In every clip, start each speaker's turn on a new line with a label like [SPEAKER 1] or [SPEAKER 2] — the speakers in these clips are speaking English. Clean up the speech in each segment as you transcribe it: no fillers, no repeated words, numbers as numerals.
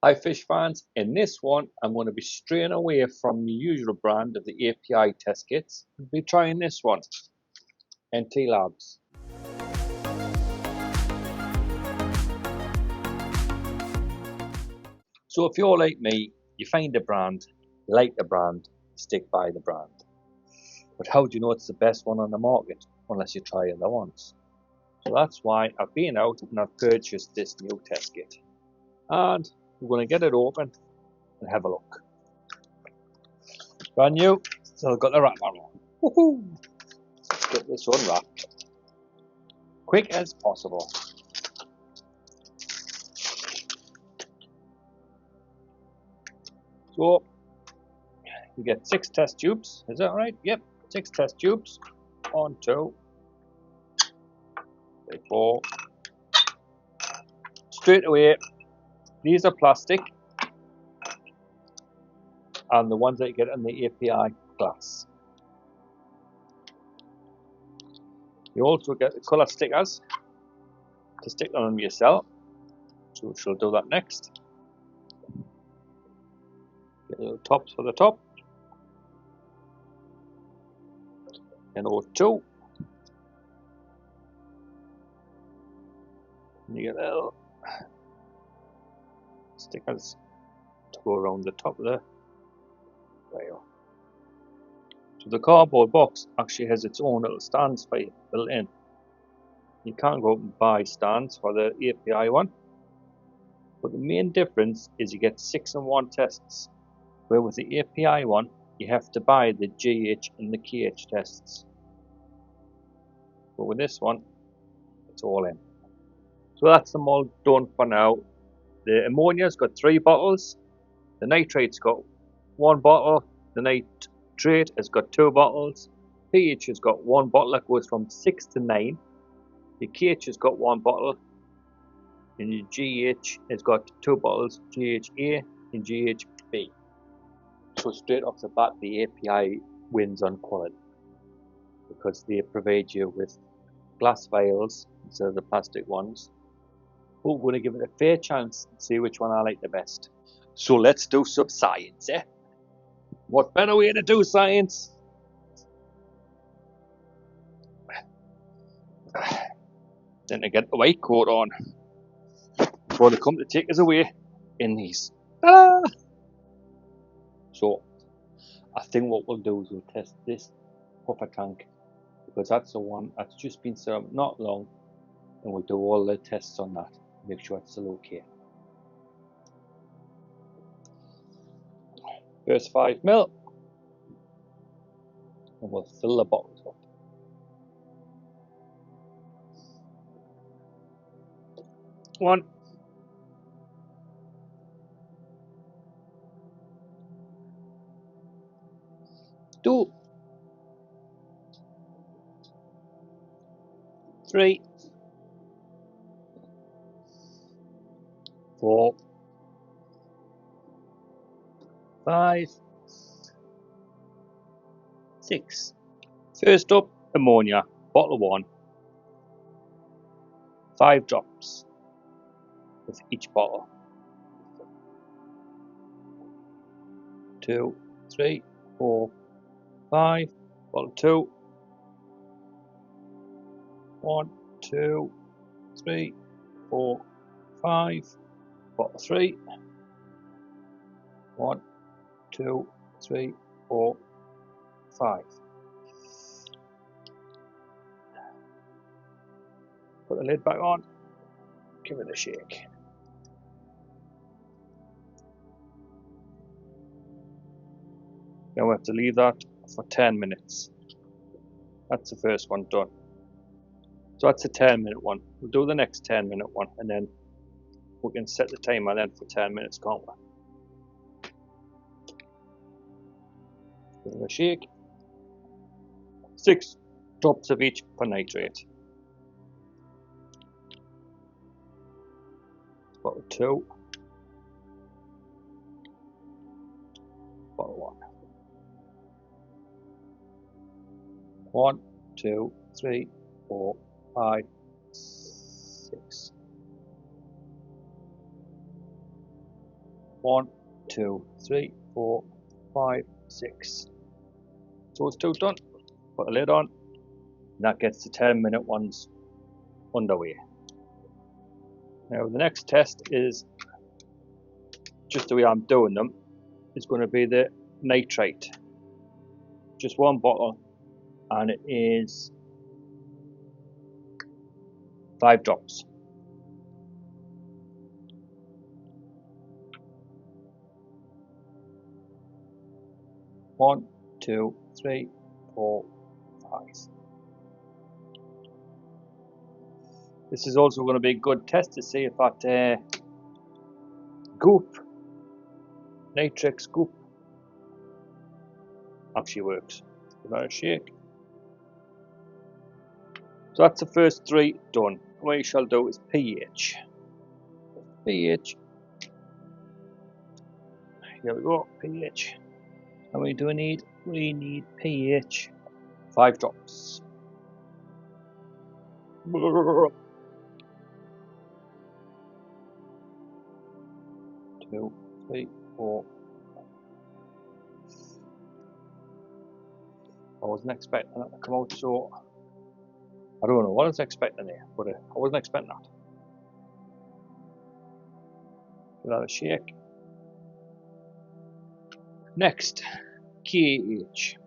[SPEAKER 1] Hi fish fans, in this one I'm going to be straying away from the usual brand of the API test kits. I'll be trying this one, NT Labs. So if you're like me, you find a brand, you like the brand, stick by the brand. But how do you know it's the best one on the market unless you try other ones? So that's why I've been out and I've purchased this new test kit. And we're going to get it open and have a look. Brand new, so I've got the wrapper on. Woohoo! Let's get this unwrapped quick as possible. So you get 6 test tubes, is that right? Yep, 6 test tubes. 1, 2, 3, 4. Straight away, these are plastic, and the ones that you get in the API glass. You also get the colour stickers to stick on them yourself, so she'll do that next. Get little tops for the top, and O2. And you get little stickers to go around the top of the rail. So the cardboard box actually has its own little stands for you built in. You can't go out and buy stands for the API one, but the main difference is you get 6 in 1 tests, where with the API one you have to buy the GH and the KH tests. But with this one, it's all in. So that's them all done for now. The ammonia's got 3 bottles, the nitrate's got 1 bottle, the nitrate has got 2 bottles, pH has got 1 bottle that goes from 6 to 9, the KH has got 1 bottle, and the GH has got 2 bottles, GHA and GHB. So straight off the bat, the API wins on quality because they provide you with glass vials instead of the plastic ones. But we're going to give it a fair chance and see which one I like the best. So let's do some science, eh? What better way to do science than to get the white coat on before they come to take us away in these. Ah! So I think what we'll do is we'll test this puffer tank because that's the one that's just been set up not long, and we'll do all the tests on that, make sure it's still okay. First 5 ml, and we'll fill the bottles up. One, two, 3, 4, 5, 6. First up, ammonia, bottle 1, 5 drops with each bottle. 2, 3, 4, 5, bottle 2, 1, 2, 3, 4, 5, bottle 3, 1, 2, 3, 4, 5. Put the lid back on, give it a shake. Now we have to leave that for 10 minutes. That's the first one done. So that's a 10-minute one. We'll do the next 10-minute one and then we can set the timer then for 10 minutes, can't we? Give it a shake. 6 drops of each per nitrate. Bottle 2. Bottle 1. 1, 2, 3, 4, 5, 6. 1, 2, 3, 4, 5, 6. So it's 2 done. Put the lid on, and that gets the 10-minute ones underway. Now the next test is, just the way I'm doing them, is going to be the nitrate. Just one bottle, and it is 5 drops. One, 2, 3, 4, 5. This is also going to be a good test to see if that goop, nitrix goop, actually works. Give that a shake. So that's the first 3 done. What we shall do is pH. pH. Here we go, pH. And we do need, we need pH 5 drops. 2, 3, 4. I wasn't expecting that to come out, so I don't know what I was expecting there, but I wasn't expecting that. Give that a shake. Next, KH.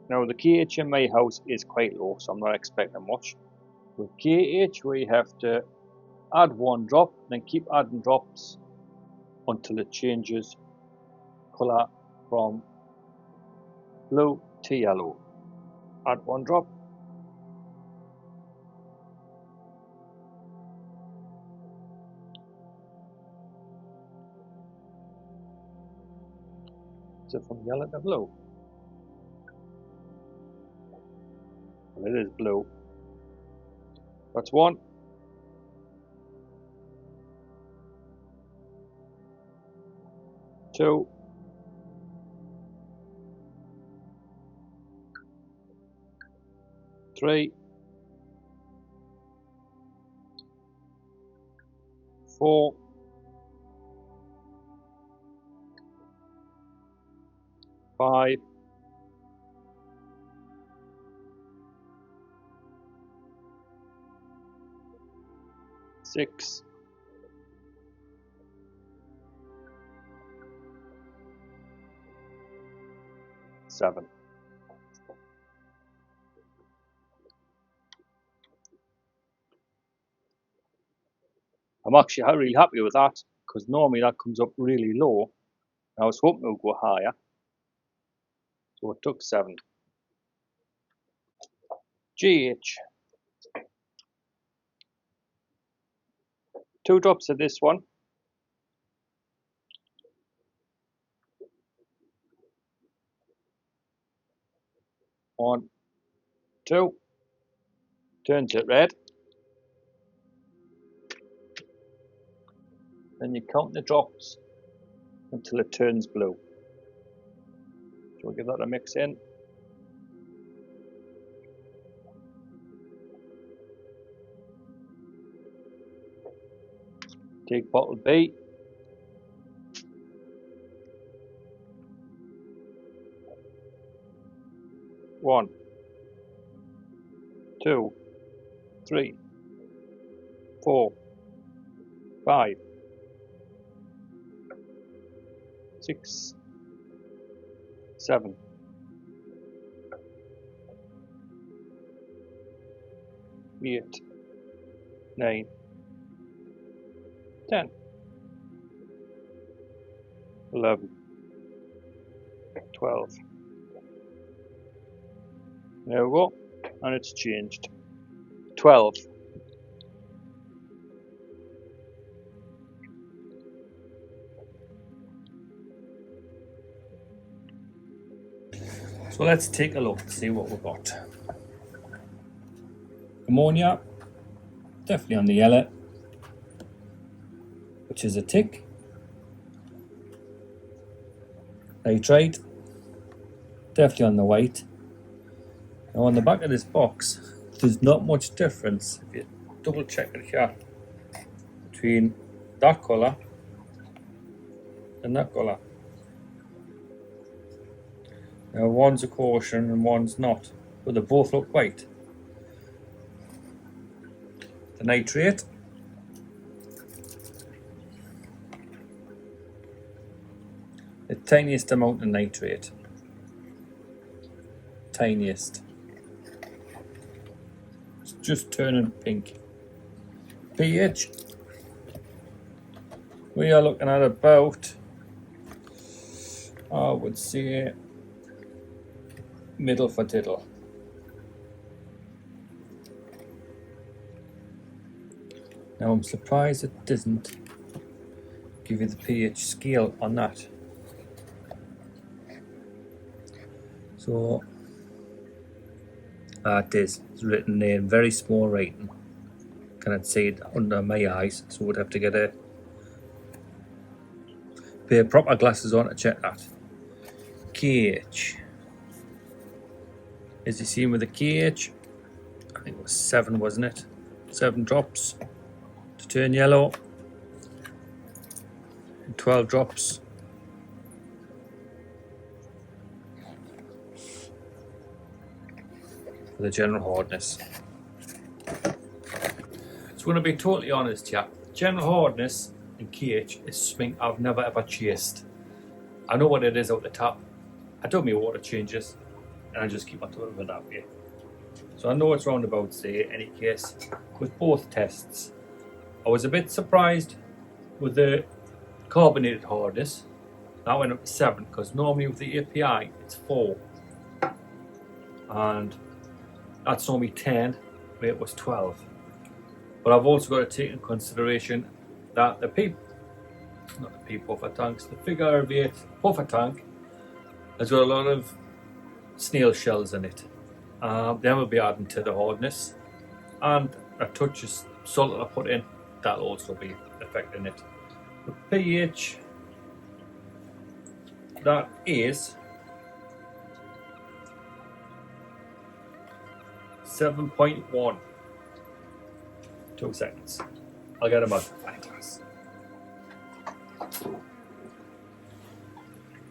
[SPEAKER 1] Now the KH in my house is quite low, so I'm not expecting much. With KH we have to add 1 drop, then keep adding drops until it changes colour from blue to yellow. Add 1 drop. Is it from yellow to blue? Well, it is blue. That's 1. 2. 3. 4. 5. 6. 7. I'm actually really happy with that, because normally that comes up really low. I was hoping it would go higher, so it took 7. GH. 2 drops of this one. 1, 2. Turns it red. Then you count the drops until it turns blue. So we'll give that a mix in. Take bottle B. One, 2, 3, 4, 5, 6, 7, 8, 9, 10, 11, 12. There we go, and it's changed. 12. So let's take a look to see what we've got. Ammonia, definitely on the yellow, which is a tick. Nitrate, definitely on the white. Now on the back of this box, there's not much difference, if you double check it here, between that colour in that colour. Now one's a caution and one's not, but they both look white. The nitrate. The tiniest amount of nitrate. Tiniest. It's just turning pink. pH. We are looking at about, I would say, middle for diddle. Now I'm surprised it doesn't give you the pH scale on that. So it is. It's written there in very small writing. Cannot see it under my eyes, so would have to get a pair of proper glasses on to check that. KH. As you see with the KH, I think it was 7, wasn't it? 7 drops to turn yellow, and 12 drops for the general hardness. So I'm going to be totally honest here. General hardness and KH is something I've never ever chased. I know what it is out the top. I do my water changes and I just keep on top of it that way. So I know it's roundabouts there. In any case, with both tests, I was a bit surprised with the carbonated hardness. That went up to 7 because normally with the API it's 4, and that's normally 10 where it was 12. But I've also got to take in consideration that the puffer tanks, the figure 8 puffer tank has got a lot of snail shells in it. Them will be adding to the hardness, and a touch of salt that I put in, that'll also be affecting it. The pH, that is 7.1. 2 seconds. I'll get a magnifying glass.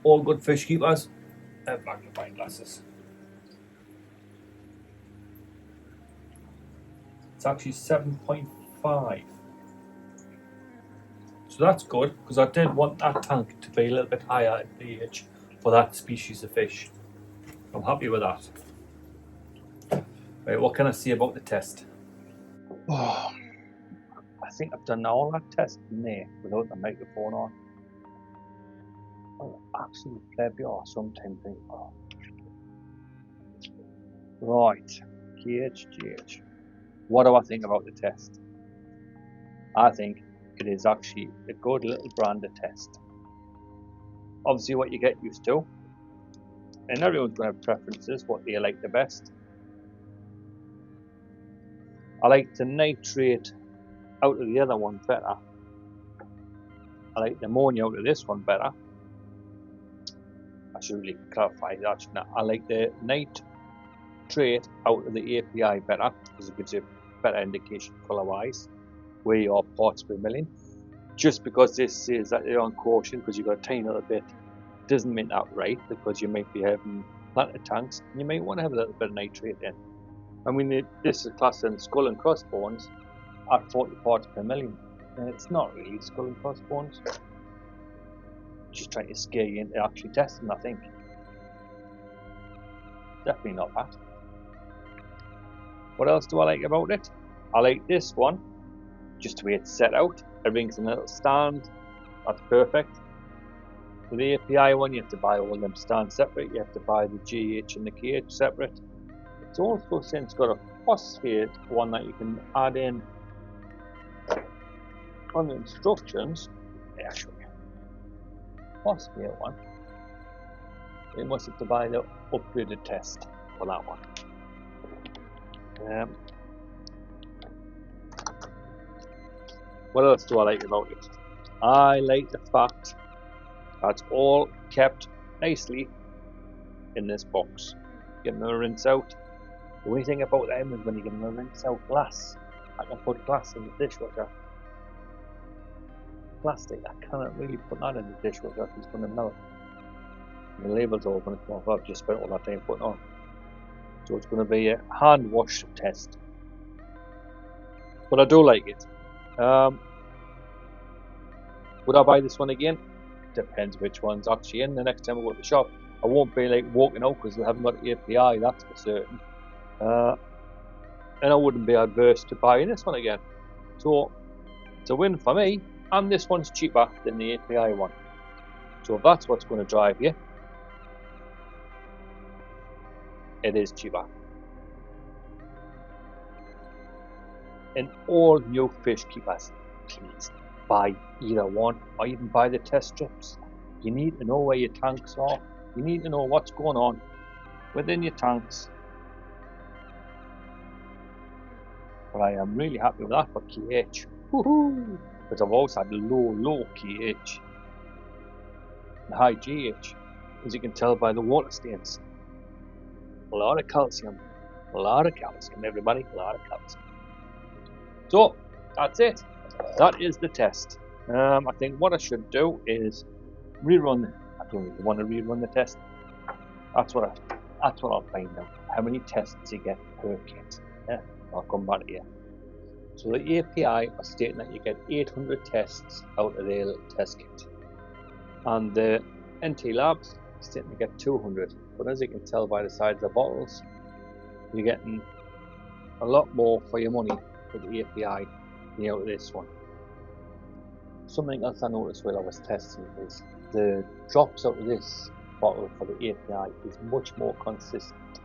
[SPEAKER 1] All good fish keepers have magnifying glasses. It's actually 7.5. So that's good, because I did want that tank to be a little bit higher in pH for that species of fish. I'm happy with that. Right, what can I say about the test? Oh, I think I've done all that test in there without the microphone on. Absolute plebeian sometimes think, oh. Right, GH. What do I think about the test? I think it is actually a good little branded test. Obviously what you get used to, and everyone's going to have preferences, what they like the best. I like the nitrate out of the other one better. I like the ammonia out of this one better. I should really clarify that. I like the nitrate out of the API better, because it gives you a better indication colour wise where your parts per million. Just because this says that they're on caution because you've got a tiny little bit doesn't mean that right, because you might be having planted tanks and you might want to have a little bit of nitrate in. I mean, this is classed in skull and crossbones at 40 parts per million, and it's not really skull and crossbones. Just trying to scare you into actually testing, I think. Definitely not that. What else do I like about it? I like this one, just the way it's set out. Everything's in a little stand. That's perfect. For the API one, you have to buy all them stands separate. You have to buy the GH and the KH separate. It's also since got a phosphate one that you can add in on the instructions. Yeah, I'll show you. Phosphate one. You must have to buy the upgraded test for that one. What else do I like about it? I like the fact that's all kept nicely in this box. Get them a rinse out. The only thing about them is when you get them a rinse out glass. I can put glass in the dishwasher. plastic. I cannot really put that in the dishwasher. It's going to melt. And the label's all going to come off. I've just spent all that time putting on. So it's going to be a hand wash test. But I do like it. Would I buy this one again? Depends which one's actually in. The next time I go to the shop, I won't be like walking out because they haven't got API, that's for certain. And I wouldn't be adverse to buying this one again. So it's a win for me, and this one's cheaper than the API one. So if that's what's going to drive you, it is cheaper. And all new fish keepers, please buy either one or even buy the test strips. You need to know where your tanks are. You need to know what's going on within your tanks. But I am really happy with that for KH. Woohoo! Because I've always had low KH and high GH, as you can tell by the water stains. A lot of calcium, everybody, a lot of calcium. So that's it. That is the test. I think what I should do is rerun. I don't really want to rerun the test. That's what I'll find out. How many tests you get per kit. Yeah, I'll come back here. So the API are stating that you get 800 tests out of their little test kit, and the NT Labs are stating you get 200. But as you can tell by the size of the bottles, you're getting a lot more for your money for the API than out of this one. Something else I noticed while I was testing is the drops out of this bottle for the API is much more consistent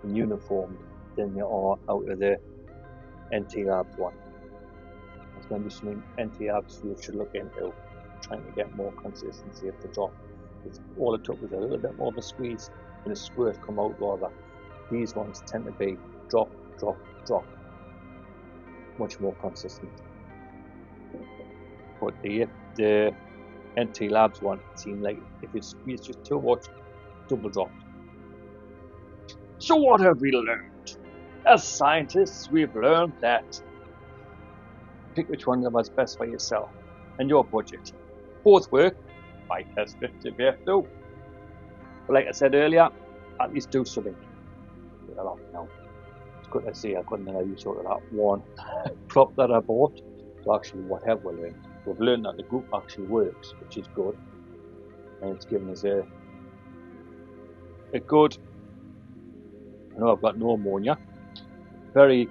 [SPEAKER 1] and uniform than they are out of the NT Labs one. That's going to be something NT Labs should look into, trying to get more consistency of the drop. All it took was a little bit more of a squeeze and a squirt come out rather. These ones tend to be drop, drop, drop. Much more consistent. But the NT Labs one seemed like if you squeeze just too much, double dropped. So what have we learned? As scientists, we've learned that pick which one was best for yourself and your budget. Both work. Buy test strips if you have to. But like I said earlier, at least do something. It's good to see I couldn't allow you sort of that one prop that I bought. So actually what have we learned? We've learned that the group actually works, which is good. And it's given us a good, I know I've got no ammonia. Very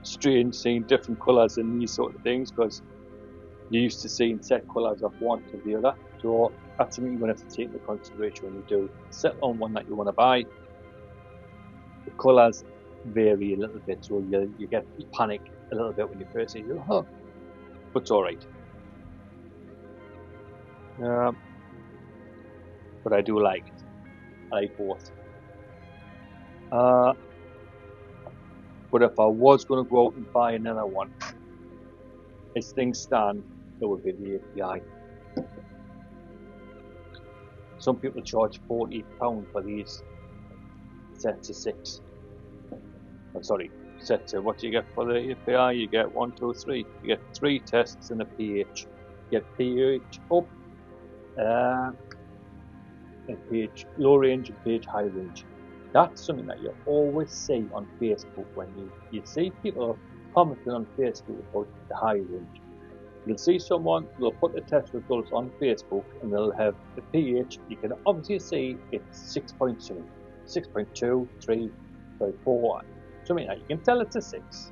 [SPEAKER 1] strange seeing different colours in these sort of things, because you're used to seeing set colours of one to the other. So that's something you're going to have to take into consideration when you do settle on one that you want to buy. The colours vary a little bit, so you panic a little bit when you first see it. Oh, but it's alright. But I do like it. I like both. But if I was going to go out and buy another one, as things stand, it would be the API. Some people charge £40 for these sets of 6. I'm sorry, sets of what do you get for the API? You get 1, 2, 3. You get 3 tests and a pH. You get pH up, and pH low range and pH high range. That's something that you always see on Facebook when you see people commenting on Facebook about the high range. You'll see someone, they'll put the test results on Facebook and they'll have the pH. You can obviously see it's 6.2, 6.2, 3, 4, something like that. You can tell it's a 6.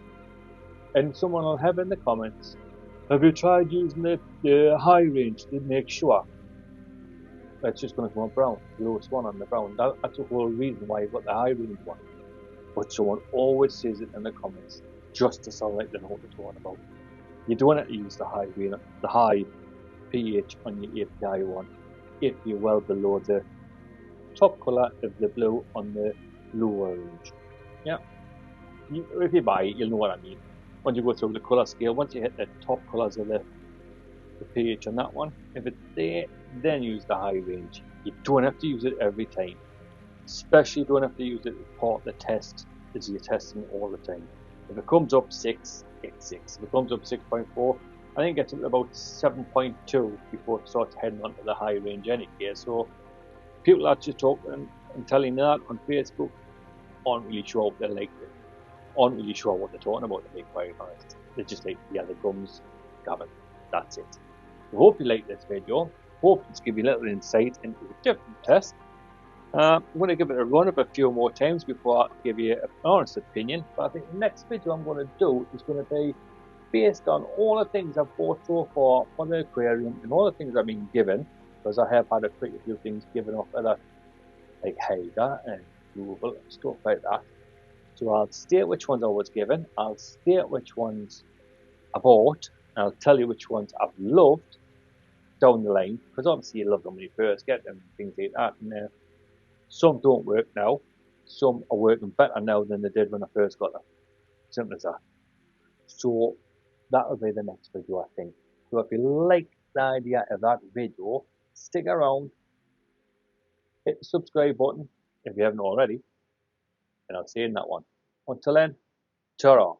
[SPEAKER 1] And someone will have in the comments, have you tried using the high range to make sure? It's just going to come on brown, the lowest one on the brown. That's the whole reason why you've got the high range one. But someone always says it in the comments, just to sound like they know what they're talking about. You don't have to use the high pH on your API one if you're well below the top colour of the blue on the lower range. Yeah. If you buy it, you'll know what I mean. Once you go through the colour scale, once you hit the top colours of the pH on that one, if it's there, then use the high range. You don't have to use it every time. Especially you don't have to use it as part of the test as you're testing all the time. If it comes up 6, it's 6. If it comes up 6.4, I think it gets up to about 7.2 before it starts heading onto the high range anyway. So people are just talking and telling that on Facebook aren't really sure what they like, aren't really sure what they're talking about, to be quite honest. They're just like, yeah, the gums, Gavin, that's it. I hope you like this video. Hope it's give you a little insight into a different test. I'm going to give it a run up a few more times before I give you an honest opinion. But I think the next video I'm going to do is going to be based on all the things I've bought so far for the aquarium and all the things I've been given, because I have had quite a few things given off other, like Hager and Google and stuff like that. So I'll state which ones I was given, I'll state which ones I bought, and I'll tell you which ones I've loved down the line, because obviously you love them when you first get them, things like that. And some don't work now, some are working better now than they did when I first got them. Simple as that. So that'll be the next video, I think. So if you like the idea of that video, stick around, hit the subscribe button if you haven't already, and I'll see you in that one. Until then, ta-ra.